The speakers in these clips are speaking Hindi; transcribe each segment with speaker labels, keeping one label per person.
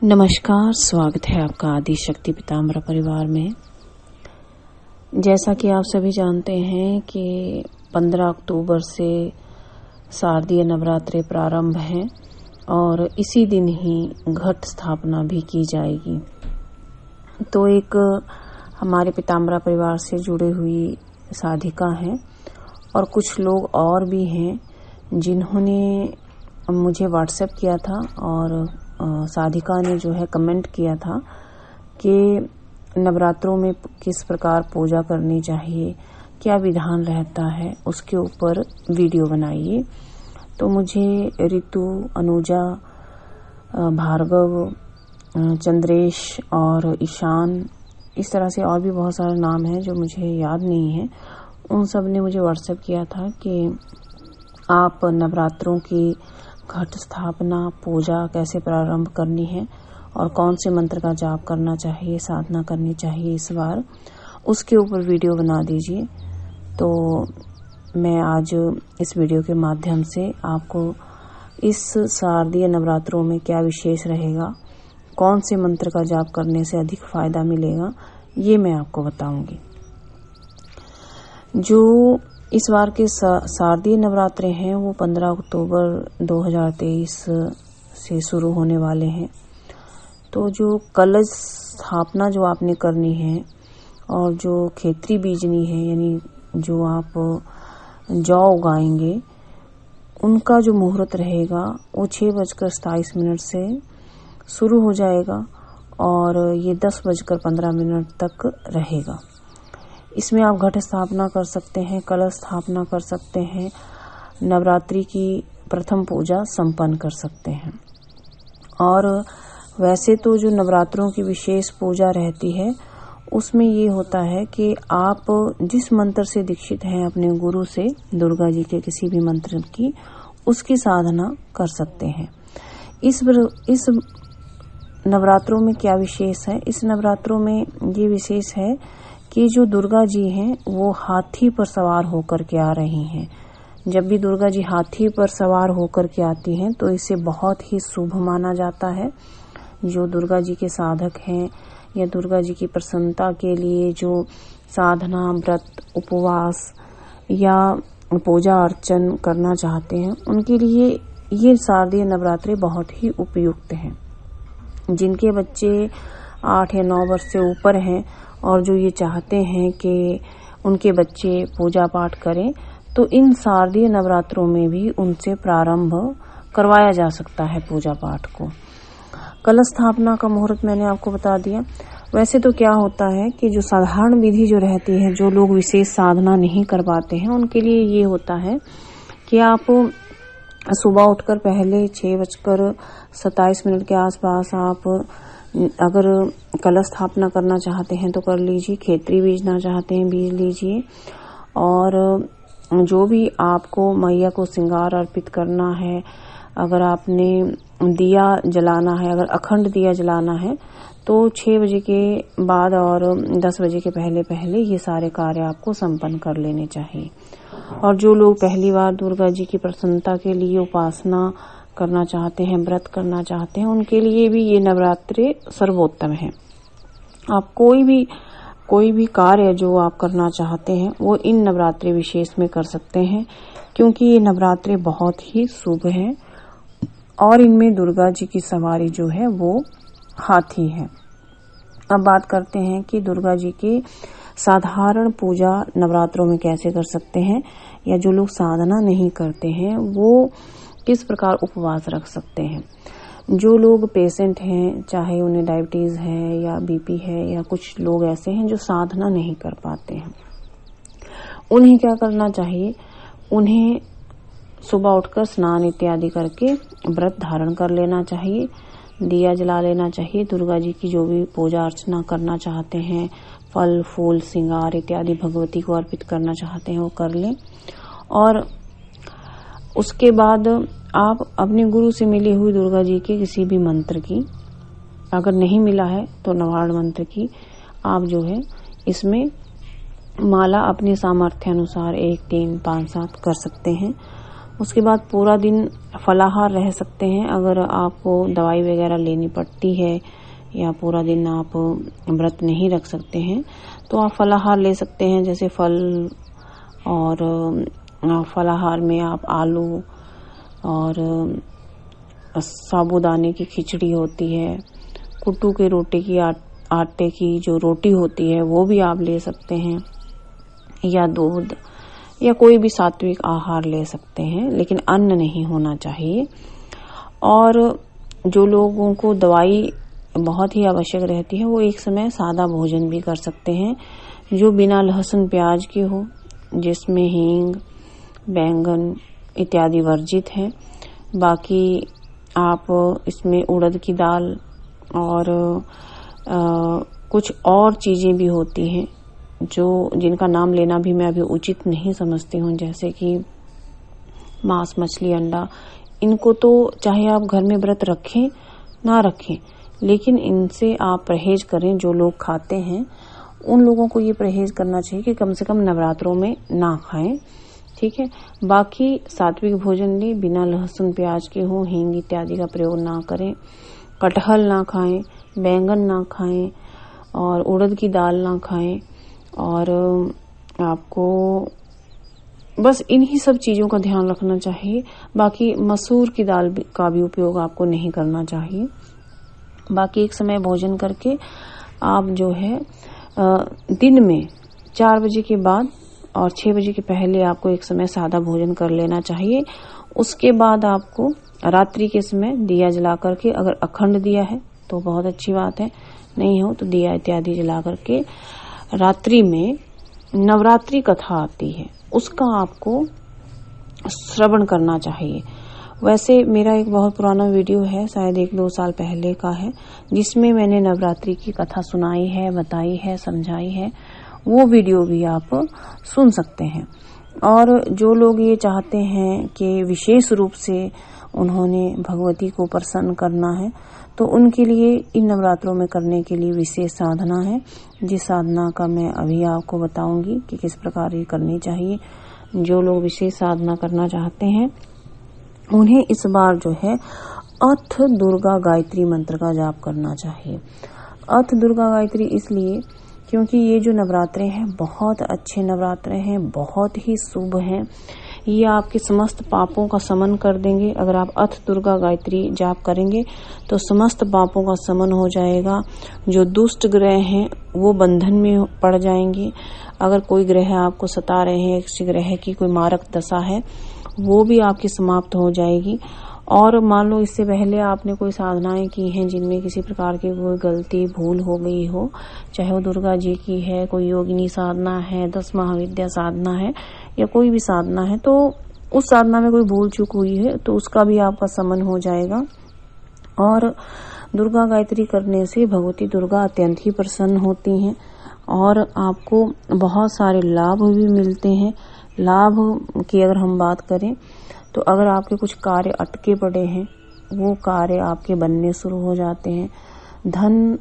Speaker 1: नमस्कार, स्वागत है आपका आदि शक्ति पीताम्बर परिवार में। जैसा कि आप सभी जानते हैं कि 15 अक्टूबर से शारदीय नवरात्रि प्रारंभ है और इसी दिन ही घट स्थापना भी की जाएगी। तो एक हमारे पीताम्बर परिवार से जुड़ी हुई साधिका हैं और कुछ लोग और भी हैं जिन्होंने मुझे व्हाट्सएप किया था और साधिका ने जो है कमेंट किया था कि नवरात्रों में किस प्रकार पूजा करनी चाहिए, क्या विधान रहता है, उसके ऊपर वीडियो बनाइए। तो मुझे रितु, अनुजा, भार्गव, चंद्रेश और ईशान, इस तरह से और भी बहुत सारे नाम हैं जो मुझे याद नहीं है। उन सब ने मुझे व्हाट्सएप किया था कि आप नवरात्रों की घट स्थापना पूजा कैसे प्रारंभ करनी है और कौन से मंत्र का जाप करना चाहिए, साधना करनी चाहिए इस बार, उसके ऊपर वीडियो बना दीजिए। तो मैं आज इस वीडियो के माध्यम से आपको इस शारदीय नवरात्रों में क्या विशेष रहेगा, कौन से मंत्र का जाप करने से अधिक फायदा मिलेगा, ये मैं आपको बताऊंगी। जो इस बार के शारदीय नवरात्रे हैं वो 15 अक्टूबर 2023 से शुरू होने वाले हैं। तो जो कलश स्थापना जो आपने करनी है और जो खेतरी बीजनी है, यानी जो आप जौ उगाएंगे, उनका जो मुहूर्त रहेगा वो 6:27 से शुरू हो जाएगा और ये 10:15 तक रहेगा। इसमें आप घट स्थापना कर सकते हैं, कलश स्थापना कर सकते हैं, नवरात्रि की प्रथम पूजा संपन्न कर सकते हैं। और वैसे तो जो नवरात्रों की विशेष पूजा रहती है उसमें ये होता है कि आप जिस मंत्र से दीक्षित हैं अपने गुरु से, दुर्गा जी के किसी भी मंत्र की, उसकी साधना कर सकते हैं। इस नवरात्रों में क्या विशेष है? इस नवरात्रों में ये विशेष है कि जो दुर्गा जी हैं वो हाथी पर सवार होकर के आ रही हैं। जब भी दुर्गा जी हाथी पर सवार होकर के आती हैं तो इसे बहुत ही शुभ माना जाता है। जो दुर्गा जी के साधक हैं या दुर्गा जी की प्रसन्नता के लिए जो साधना, व्रत, उपवास या पूजा अर्चन करना चाहते हैं, उनके लिए ये शारदीय नवरात्रि बहुत ही उपयुक्त हैं। जिनके बच्चे 8 या 9 वर्ष से ऊपर हैं और जो ये चाहते हैं कि उनके बच्चे पूजा पाठ करें, तो इन शारदीय नवरात्रों में भी उनसे प्रारंभ करवाया जा सकता है पूजा पाठ को। कलश स्थापना का मुहूर्त मैंने आपको बता दिया। वैसे तो क्या होता है कि जो साधारण विधि जो रहती है, जो लोग विशेष साधना नहीं कर पाते हैं, उनके लिए ये होता है कि आप सुबह उठकर पहले 6:27 के आसपास आप अगर कलश स्थापना करना चाहते हैं तो कर लीजिए, खेतरी बीजना चाहते हैं बीज लीजिए, और जो भी आपको मैया को श्रृंगार अर्पित करना है, अगर आपने दिया जलाना है, अगर अखंड दिया जलाना है, तो 6 बजे के बाद और 10 बजे के पहले पहले ये सारे कार्य आपको संपन्न कर लेने चाहिए। और जो लोग पहली बार दुर्गा जी की प्रसन्नता के लिए उपासना करना चाहते हैं, व्रत करना चाहते हैं, उनके लिए भी ये नवरात्रि सर्वोत्तम है। आप कोई भी कार्य जो आप करना चाहते हैं वो इन नवरात्रि विशेष में कर सकते हैं, क्योंकि ये नवरात्रि बहुत ही शुभ है और इनमें दुर्गा जी की सवारी जो है वो हाथी है। अब बात करते हैं कि दुर्गा जी की साधारण पूजा नवरात्रों में कैसे कर सकते हैं, या जो लोग साधना नहीं करते हैं वो किस प्रकार उपवास रख सकते हैं। जो लोग पेशेंट हैं, चाहे उन्हें डायबिटीज है या बीपी है, या कुछ लोग ऐसे हैं जो साधना नहीं कर पाते हैं, उन्हें क्या करना चाहिए? उन्हें सुबह उठकर स्नान इत्यादि करके व्रत धारण कर लेना चाहिए, दिया जला लेना चाहिए। दुर्गा जी की जो भी पूजा अर्चना करना चाहते हैं, फल फूल श्रृंगार इत्यादि भगवती को अर्पित करना चाहते हैं, वो कर लें। और उसके बाद आप अपने गुरु से मिली हुई दुर्गा जी के किसी भी मंत्र की, अगर नहीं मिला है तो नवार्ण मंत्र की, आप जो है इसमें माला अपने सामर्थ्य अनुसार 1, 3, 5, 7 कर सकते हैं। उसके बाद पूरा दिन फलाहार रह सकते हैं। अगर आपको दवाई वगैरह लेनी पड़ती है या पूरा दिन आप व्रत नहीं रख सकते हैं तो आप फलाहार ले सकते हैं, जैसे फल, और फलाहार में आप आलू और साबूदाने की खिचड़ी होती है, कुट्टू के रोटी की आटे की जो रोटी होती है वो भी आप ले सकते हैं, या दूध या कोई भी सात्विक आहार ले सकते हैं, लेकिन अन्न नहीं होना चाहिए। और जो लोगों को दवाई बहुत ही आवश्यक रहती है वो एक समय सादा भोजन भी कर सकते हैं जो बिना लहसुन प्याज के हो, जिसमें हींग, बैंगन इत्यादि वर्जित है। बाकी आप इसमें उड़द की दाल और कुछ और चीजें भी होती हैं जो जिनका नाम लेना भी मैं अभी उचित नहीं समझती हूँ, जैसे कि मांस, मछली, अंडा। इनको तो चाहे आप घर में व्रत रखें ना रखें, लेकिन इनसे आप परहेज करें। जो लोग खाते हैं उन लोगों को ये परहेज करना चाहिए कि कम से कम नवरात्रों में ना खाएं, ठीक है। बाकी सात्विक भोजन ले, बिना लहसुन प्याज के हो, हींग इत्यादि का प्रयोग ना करें, कटहल ना खाएं, बैंगन ना खाएं और उड़द की दाल ना खाएं। और आपको बस इन्हीं सब चीजों का ध्यान रखना चाहिए। बाकी मसूर की दाल का भी उपयोग आपको नहीं करना चाहिए। बाकी एक समय भोजन करके आप जो है दिन में 4 बजे के बाद और 6 बजे के पहले आपको एक समय सादा भोजन कर लेना चाहिए। उसके बाद आपको रात्रि के समय दिया जला करके, अगर अखंड दिया है तो बहुत अच्छी बात है, नहीं हो तो दिया इत्यादि जला करके रात्रि में नवरात्रि कथा आती है उसका आपको श्रवण करना चाहिए। वैसे मेरा एक बहुत पुराना वीडियो है, शायद 1-2 साल पहले का है, जिसमें मैंने नवरात्रि की कथा सुनाई है, बताई है, समझाई है। वो वीडियो भी आप सुन सकते हैं। और जो लोग ये चाहते हैं कि विशेष रूप से उन्होंने भगवती को प्रसन्न करना है तो उनके लिए इन नवरात्रों में करने के लिए विशेष साधना है, जिस साधना का मैं अभी आपको बताऊंगी कि किस प्रकार ये करनी चाहिए। जो लोग विशेष साधना करना चाहते हैं उन्हें इस बार जो है अथ दुर्गा गायत्री मंत्र का जाप करना चाहिए। अथ दुर्गा गायत्री इसलिए क्योंकि ये जो नवरात्रे हैं बहुत अच्छे नवरात्रे हैं, बहुत ही शुभ हैं। ये आपके समस्त पापों का शमन कर देंगे। अगर आप अथ दुर्गा गायत्री जाप करेंगे तो समस्त पापों का शमन हो जाएगा। जो दुष्ट ग्रह हैं वो बंधन में पड़ जाएंगे। अगर कोई ग्रह आपको सता रहे हैं, किसी ग्रह की कोई मारक दशा है, वो भी आपकी समाप्त हो जाएगी। और मान लो इससे पहले आपने कोई साधनाएं की हैं जिनमें किसी प्रकार की कोई गलती भूल हो गई हो, चाहे वो दुर्गा जी की है, कोई योगिनी साधना है, 10 महाविद्या साधना है या कोई भी साधना है, तो उस साधना में कोई भूल चूक हुई है तो उसका भी आपका शमन हो जाएगा। और दुर्गा गायत्री करने से भगवती दुर्गा अत्यंत ही प्रसन्न होती हैं और आपको बहुत सारे लाभ भी मिलते हैं। लाभ की अगर हम बात करें तो अगर आपके कुछ कार्य अटके पड़े हैं वो कार्य आपके बनने शुरू हो जाते हैं। धन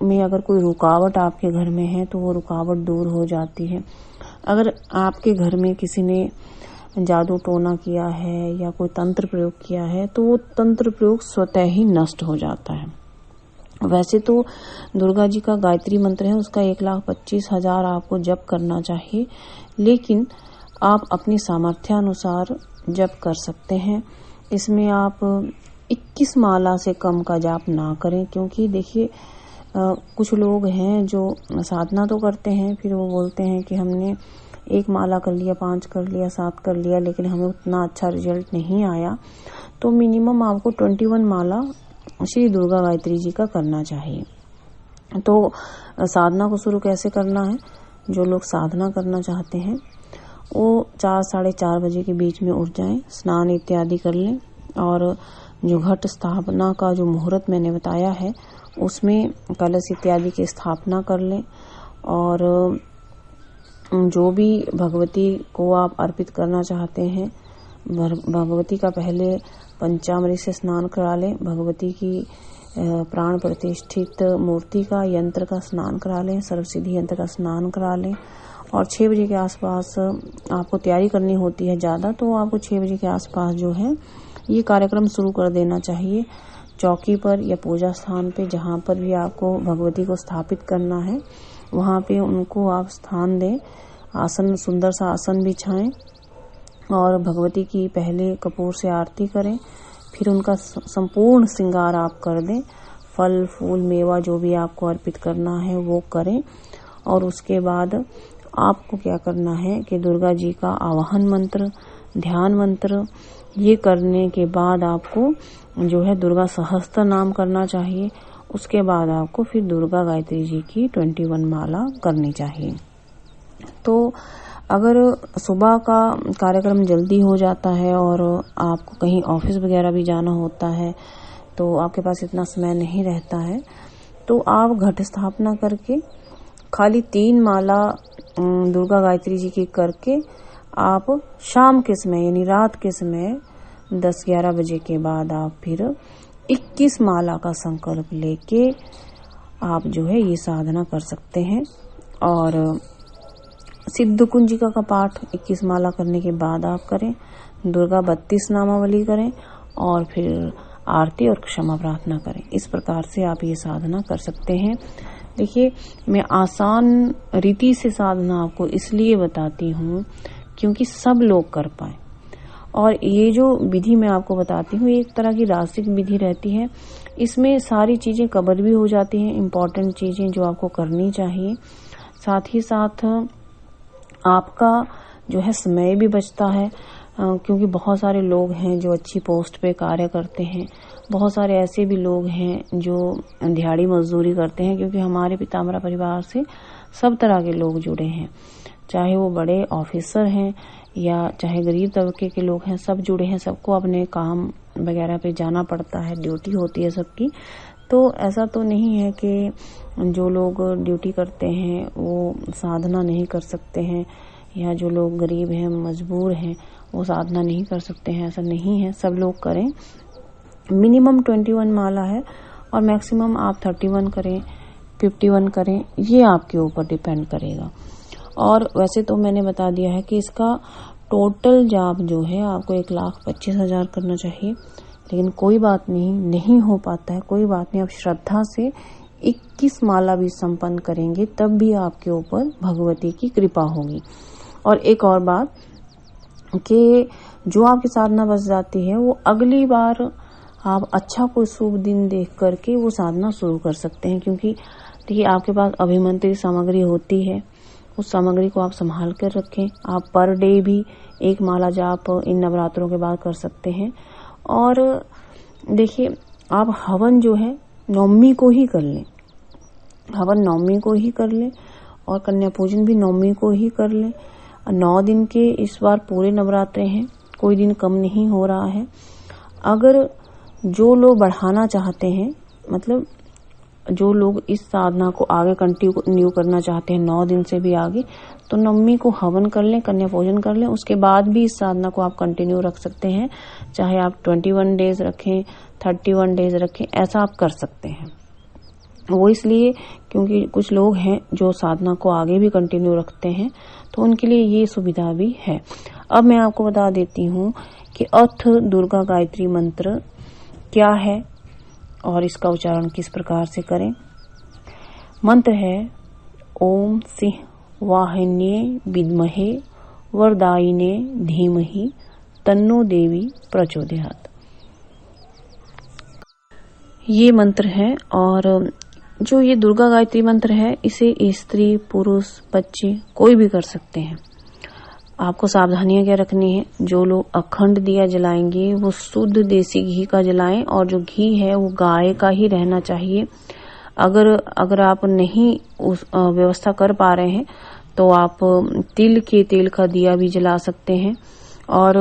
Speaker 1: में अगर कोई रुकावट आपके घर में है तो वो रुकावट दूर हो जाती है। अगर आपके घर में किसी ने जादू टोना किया है या कोई तंत्र प्रयोग किया है तो वो तंत्र प्रयोग स्वतः ही नष्ट हो जाता है। वैसे तो दुर्गा जी का गायत्री मंत्र है उसका 1,25,000 आपको जप करना चाहिए, लेकिन आप अपनी सामर्थ्यानुसार जप कर सकते हैं। इसमें आप 21 माला से कम का जाप ना करें, क्योंकि देखिए कुछ लोग हैं जो साधना तो करते हैं, फिर वो बोलते हैं कि हमने 1 माला कर लिया, 5 कर लिया, 7 कर लिया, लेकिन हमें उतना अच्छा रिजल्ट नहीं आया। तो मिनिमम आपको 21 माला श्री दुर्गा गायत्री जी का करना चाहिए। तो साधना को शुरू कैसे करना है? जो लोग साधना करना चाहते हैं वो 4 साढ़े 4 बजे के बीच में उठ जाएं, स्नान इत्यादि कर लें और जो घट स्थापना का जो मुहूर्त मैंने बताया है उसमें कलश इत्यादि की स्थापना कर लें। और जो भी भगवती को आप अर्पित करना चाहते हैं, भगवती का पहले पंचामृत से स्नान करा लें, भगवती की प्राण प्रतिष्ठित मूर्ति का यंत्र का स्नान करा लें, सर्वसिद्धि यंत्र का स्नान करा लें और 6 बजे के आसपास आपको तैयारी करनी होती है ज़्यादा, तो आपको 6 बजे के आसपास जो है ये कार्यक्रम शुरू कर देना चाहिए। चौकी पर या पूजा स्थान पे जहाँ पर भी आपको भगवती को स्थापित करना है वहाँ पे उनको आप स्थान दें, आसन, सुंदर सा आसन बिछाएं और भगवती की पहले कपूर से आरती करें, फिर उनका संपूर्ण श्रृंगार आप कर दें। फल फूल मेवा जो भी आपको अर्पित करना है वो करें और उसके बाद आपको क्या करना है कि दुर्गा जी का आवाहन मंत्र, ध्यान मंत्र, ये करने के बाद आपको जो है दुर्गा सहस्त्र नाम करना चाहिए। उसके बाद आपको फिर दुर्गा गायत्री जी की 21 माला करनी चाहिए। तो अगर सुबह का कार्यक्रम जल्दी हो जाता है और आपको कहीं ऑफिस वगैरह भी जाना होता है तो आपके पास इतना समय नहीं रहता है, तो आप घट स्थापना करके खाली 3 माला दुर्गा गायत्री जी की करके आप शाम के समय यानी रात के समय 10-11 बजे के बाद आप फिर 21 माला का संकल्प लेके आप जो है ये साधना कर सकते हैं। और सिद्ध कुंजिका का पाठ 21 माला करने के बाद आप करें, दुर्गा 32 नामावली करें और फिर आरती और क्षमा प्रार्थना करें। इस प्रकार से आप ये साधना कर सकते हैं। देखिए, मैं आसान रीति से साधना आपको इसलिए बताती हूँ क्योंकि सब लोग कर पाए। और ये जो विधि मैं आपको बताती हूँ एक तरह की रासिक विधि रहती है, इसमें सारी चीजें कवर भी हो जाती हैं, इम्पोर्टेंट चीजें जो आपको करनी चाहिए। साथ ही साथ आपका जो है समय भी बचता है, क्योंकि बहुत सारे लोग हैं जो अच्छी पोस्ट पे कार्य करते हैं, बहुत सारे ऐसे भी लोग हैं जो दिहाड़ी मजदूरी करते हैं, क्योंकि हमारे पीताम्बरा परिवार से सब तरह के लोग जुड़े हैं, चाहे वो बड़े ऑफिसर हैं या चाहे गरीब तबके के लोग हैं, सब जुड़े हैं। सबको अपने काम वगैरह पे जाना पड़ता है, ड्यूटी होती है सबकी। तो ऐसा तो नहीं है कि जो लोग ड्यूटी करते हैं वो साधना नहीं कर सकते हैं, या जो लोग गरीब हैं, मजबूर हैं, वो साधना नहीं कर सकते हैं, ऐसा नहीं है। सब लोग करें। मिनिमम 21 माला है और मैक्सिमम आप 31 करें, 51 करें, ये आपके ऊपर डिपेंड करेगा। और वैसे तो मैंने बता दिया है कि इसका टोटल जाप जो है आपको 1,25,000 करना चाहिए, लेकिन कोई बात नहीं हो पाता है, कोई बात नहीं। आप श्रद्धा से 21 माला भी संपन्न करेंगे तब भी आपके ऊपर भगवती की कृपा होगी। और एक और बात कि जो आपकी साधना बच जाती है वो अगली बार आप अच्छा कोई शुभ दिन देख करके वो साधना शुरू कर सकते हैं, क्योंकि देखिए आपके पास अभिमंत्रित सामग्री होती है, उस सामग्री को आप संभाल कर रखें। आप पर डे भी 1 माला जाप इन नवरात्रों के बाद कर सकते हैं। और देखिए, आप हवन जो है नवमी को ही कर लें, हवन नवमी को ही कर लें और कन्या पूजन भी नवमी को ही कर लें। 9 दिन के इस बार पूरे नवरात्रे हैं, कोई दिन कम नहीं हो रहा है। अगर जो लोग बढ़ाना चाहते हैं, मतलब जो लोग इस साधना को आगे कंटिन्यू करना चाहते हैं 9 दिन से भी आगे, तो नवमी को हवन कर लें, कन्या पूजन कर लें, उसके बाद भी इस साधना को आप कंटिन्यू रख सकते हैं। चाहे आप 21 डेज रखें, 31 डेज रखें, ऐसा आप कर सकते हैं। वो इसलिए क्योंकि कुछ लोग हैं जो साधना को आगे भी कंटिन्यू रखते हैं, तो उनके लिए ये सुविधा भी है। अब मैं आपको बता देती हूँ कि अथ दुर्गा गायत्री मंत्र क्या है और इसका उच्चारण किस प्रकार से करें। मंत्र है ओम सिंह वाहिन्ये विद्महे वरदायिने धीमहि तन्नो देवी प्रचोदयात्। ये मंत्र है, और जो ये दुर्गा गायत्री मंत्र है इसे स्त्री पुरुष बच्चे कोई भी कर सकते हैं। आपको सावधानियां क्या रखनी है, जो लोग अखंड दिया जलाएंगे वो शुद्ध देसी घी का जलाएं, और जो घी है वो गाय का ही रहना चाहिए। अगर आप नहीं उस व्यवस्था कर पा रहे हैं तो आप तिल के तेल का दिया भी जला सकते हैं। और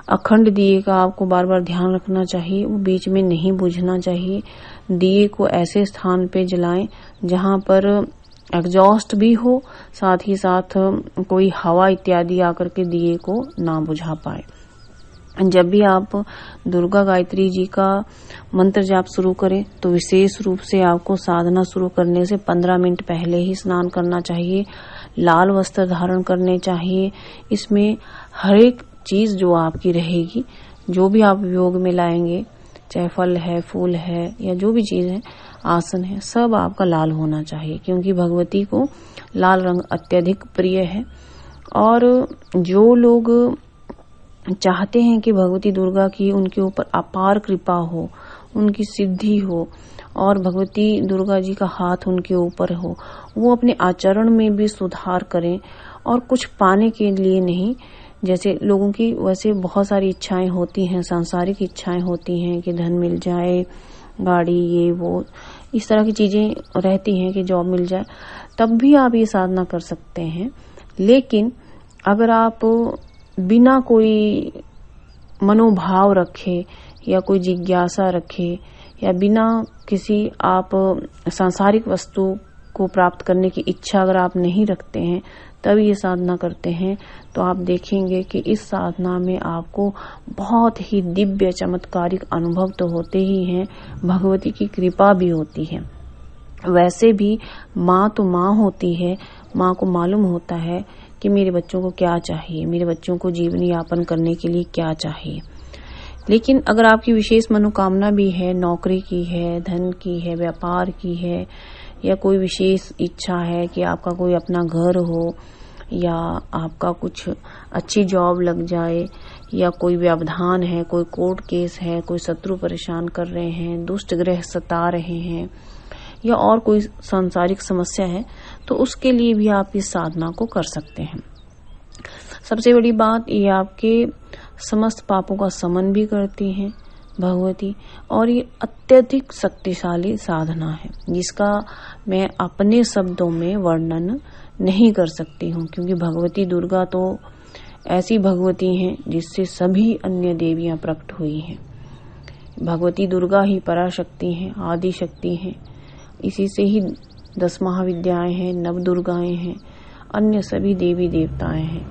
Speaker 1: अखंड दिए का आपको बार बार ध्यान रखना चाहिए, वो बीच में नहीं बुझना चाहिए। दिए को ऐसे स्थान पे जलाएं जहां पर एग्जॉस्ट भी हो, साथ ही साथ कोई हवा इत्यादि आकर के दिए को ना बुझा पाए। जब भी आप दुर्गा गायत्री जी का मंत्र जाप शुरू करें तो विशेष रूप से आपको साधना शुरू करने से 15 मिनट पहले ही स्नान करना चाहिए। लाल वस्त्र धारण करने चाहिए। इसमें हर एक चीज जो आपकी रहेगी, जो भी आप उपयोग में लाएंगे, चाहे फल है, फूल है या जो भी चीज है, आसन है, सब आपका लाल होना चाहिए, क्योंकि भगवती को लाल रंग अत्यधिक प्रिय है। और जो लोग चाहते हैं कि भगवती दुर्गा की उनके ऊपर अपार कृपा हो, उनकी सिद्धि हो और भगवती दुर्गा जी का हाथ उनके ऊपर हो, वो अपने आचरण में भी सुधार करें और कुछ पाने के लिए नहीं। जैसे लोगों की वैसे बहुत सारी इच्छाएं होती हैं, सांसारिक इच्छाएं होती हैं कि धन मिल जाए, गाड़ी, ये वो, इस तरह की चीजें रहती हैं कि जॉब मिल जाए, तब भी आप ये साधना कर सकते हैं। लेकिन अगर आप बिना कोई मनोभाव रखे या कोई जिज्ञासा रखे या बिना किसी आप सांसारिक वस्तु को प्राप्त करने की इच्छा अगर आप नहीं रखते हैं, तब ये साधना करते हैं, तो आप देखेंगे कि इस साधना में आपको बहुत ही दिव्य चमत्कारिक अनुभव तो होते ही हैं, भगवती की कृपा भी होती है। वैसे भी माँ तो माँ होती है, माँ को मालूम होता है कि मेरे बच्चों को क्या चाहिए, मेरे बच्चों को जीवन यापन करने के लिए क्या चाहिए। लेकिन अगर आपकी विशेष मनोकामना भी है, नौकरी की है, धन की है, व्यापार की है, या कोई विशेष इच्छा है कि आपका कोई अपना घर हो या आपका कुछ अच्छी जॉब लग जाए, या कोई व्यवधान है, कोई कोर्ट केस है, कोई शत्रु परेशान कर रहे हैं, दुष्ट ग्रह सता रहे हैं, या और कोई सांसारिक समस्या है, तो उसके लिए भी आप इस साधना को कर सकते हैं। सबसे बड़ी बात ये आपके समस्त पापों का शमन भी करती हैं भगवती, और ये अत्यधिक शक्तिशाली साधना है जिसका मैं अपने शब्दों में वर्णन नहीं कर सकती हूँ, क्योंकि भगवती दुर्गा तो ऐसी भगवती हैं जिससे सभी अन्य देवियां प्रकट हुई हैं। भगवती दुर्गा ही पराशक्ति हैं, आदि शक्ति हैं, इसी से ही 10 महाविद्याएं हैं, 9 दुर्गाएं हैं, अन्य सभी देवी देवताएं हैं।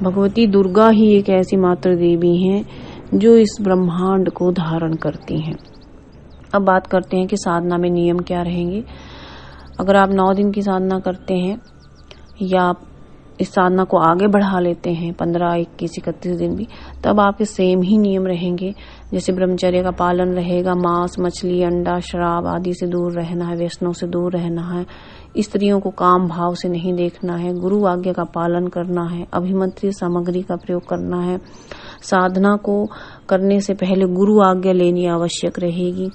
Speaker 1: भगवती दुर्गा ही एक ऐसी मात्र देवी हैं जो इस ब्रह्मांड को धारण करती हैं। अब बात करते हैं कि साधना में नियम क्या रहेंगे। अगर आप 9 दिन की साधना करते हैं या इस साधना को आगे बढ़ा लेते हैं 15, 21, 31 दिन भी, तब आपके सेम ही नियम रहेंगे। जैसे ब्रह्मचर्य का पालन रहेगा, मांस, मछली, अंडा, शराब आदि से दूर रहना है, व्यसनों से दूर रहना है, स्त्रियों को काम भाव से नहीं देखना है, गुरु आज्ञा का पालन करना है, अभिमंत्रित सामग्री का प्रयोग करना है, साधना को करने से पहले गुरु आज्ञा लेनी आवश्यक रहेगी,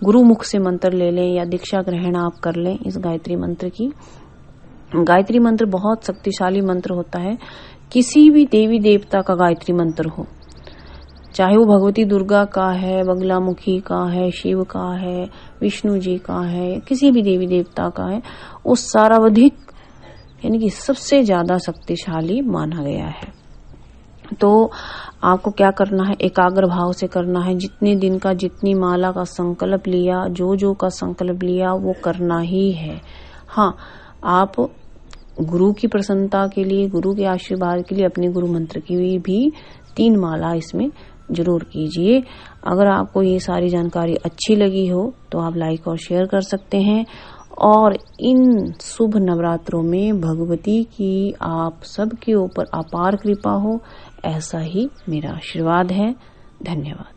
Speaker 1: गुरु मुख से मंत्र ले लें या दीक्षा ग्रहण आप कर लें इस गायत्री मंत्र की। गायत्री मंत्र बहुत शक्तिशाली मंत्र होता है, किसी भी देवी देवता का गायत्री मंत्र हो, चाहे वो भगवती दुर्गा का है, बगलामुखी का है, शिव का है, विष्णु जी का है, किसी भी देवी देवता का है, वो सर्वाधिक यानी कि सबसे ज्यादा शक्तिशाली माना गया है। तो आपको क्या करना है, एकाग्र भाव से करना है। जितने दिन का, जितनी माला का संकल्प लिया, जो का संकल्प लिया, वो करना ही है। हाँ, आप गुरु की प्रसन्नता के लिए, गुरु के आशीर्वाद के लिए अपने गुरु मंत्र की भी 3 माला इसमें जरूर कीजिए। अगर आपको ये सारी जानकारी अच्छी लगी हो तो आप लाइक और शेयर कर सकते हैं, और इन शुभ नवरात्रों में भगवती की आप सबके ऊपर अपार कृपा हो, ऐसा ही मेरा आशीर्वाद है। धन्यवाद।